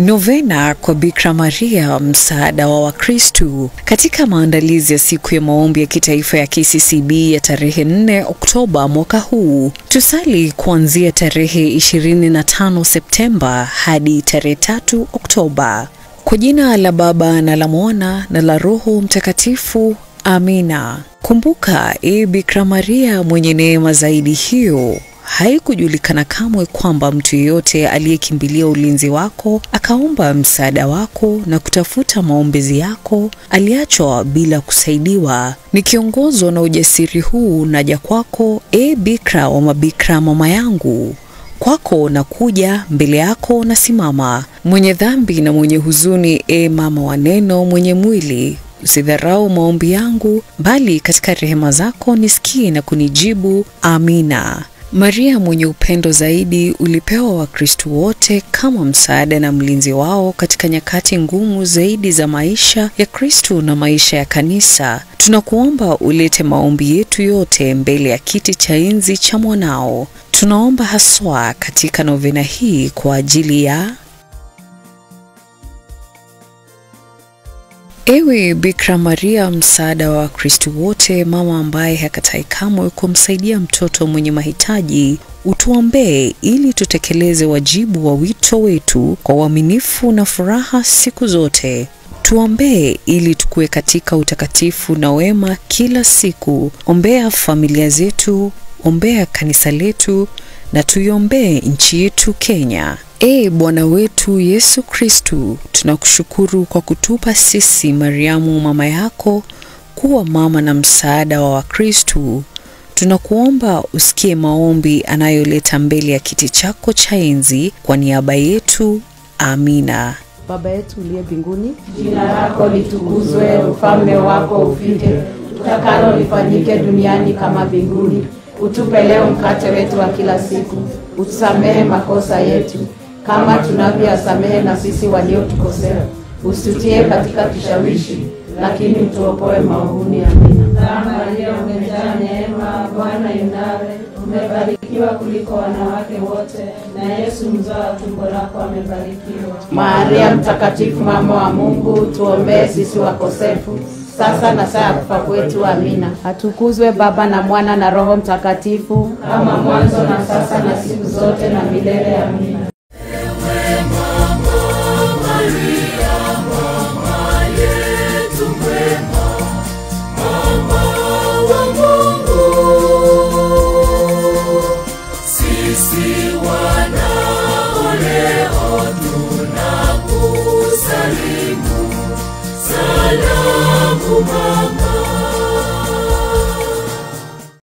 Novena kwa Bikira Maria, msaada wa Wakristu. Katika maandalizi ya siku ya maombi ya kitaifa ya KCCB ya tarehe 4 Oktoba mwaka huu, tusali kuanzia tarehe 25 Septemba hadi tarehe 3 Oktoba. Kwa jina la Baba na la Mwana na la Roho Mtakatifu. Amina. Kumbuka, Bikira Maria mwenye neema zaidi hiyo, haikujulikana kamwe kwamba mtu yeyote aliyekimbilia ulinzi wako, akaomba msaada wako na kutafuta maombezi yako, aliachwa bila kusaidiwa. Nikiongozwa na ujasiri huu naja kwako, Bikira wa mabikira, mama yangu. Kwako na kuja, mbele yako na simama, mwenye dhambi na mwenye huzuni, mama wa neno mwenye mwili. Usidharau maombi yangu, bali katika rehema zako nisikie na kunijibu. Amina. Maria mwenye upendo zaidi, ulipewa Wakristo wote kama msaada na mlinzi wao katika nyakati ngumu zaidi za maisha ya Kristo na maisha ya kanisa. Tunakuomba ulete maombi yetu yote mbele ya kiti cha enzi cha mwanao. Tunaomba haswa katika novena hii kwa ajili ya Ewe Bikira Maria, msaada wa Kristo wote, mama ambaye hakatai kamwe kumsaidia mtoto mwenye mahitaji, utuombee ili tutekeleze wajibu wa wito wetu kwa uaminifu na furaha siku zote. Tuombee ili tukue katika utakatifu na wema kila siku. Ombea familia zetu, ombea kanisa letu, na tuiombee nchi yetu Kenya. Bwana wetu Yesu Kristu, tunakushukuru kwa kutupa sisi Mariamu mama yako kuwa mama na msaada wa Wakristu. Tunakuomba usikie maombi anayoleta mbele ya kiti chako cha enzi kwa niaba yetu. Amina. Baba yetu uliye mbinguni, jina lako litukuzwe, ufalme wako ufike, utakalo lifanyike duniani kama mbinguni. Utupe leo mkate wetu wa kila siku. Utusamehe makosa yetu kama tunavyosamehe na sisi waliotukosea. Usitutie katika kishawishi, lakini utuopoe maovuni. Amina. Maria umejaa neema, Bwana yu nawe, umebarikiwa kuliko wanawake wote, na Yesu mzao wa tumbo lako amebarikiwa. Maria mtakatifu, mama wa Mungu, tuombee sisi wakosefu, sasa na saa ya kufa kwetu. Amina. Atukuzwe Baba na Mwana na Roho Mtakatifu, kama mwanzo na sasa na siku zote na milele. Amina.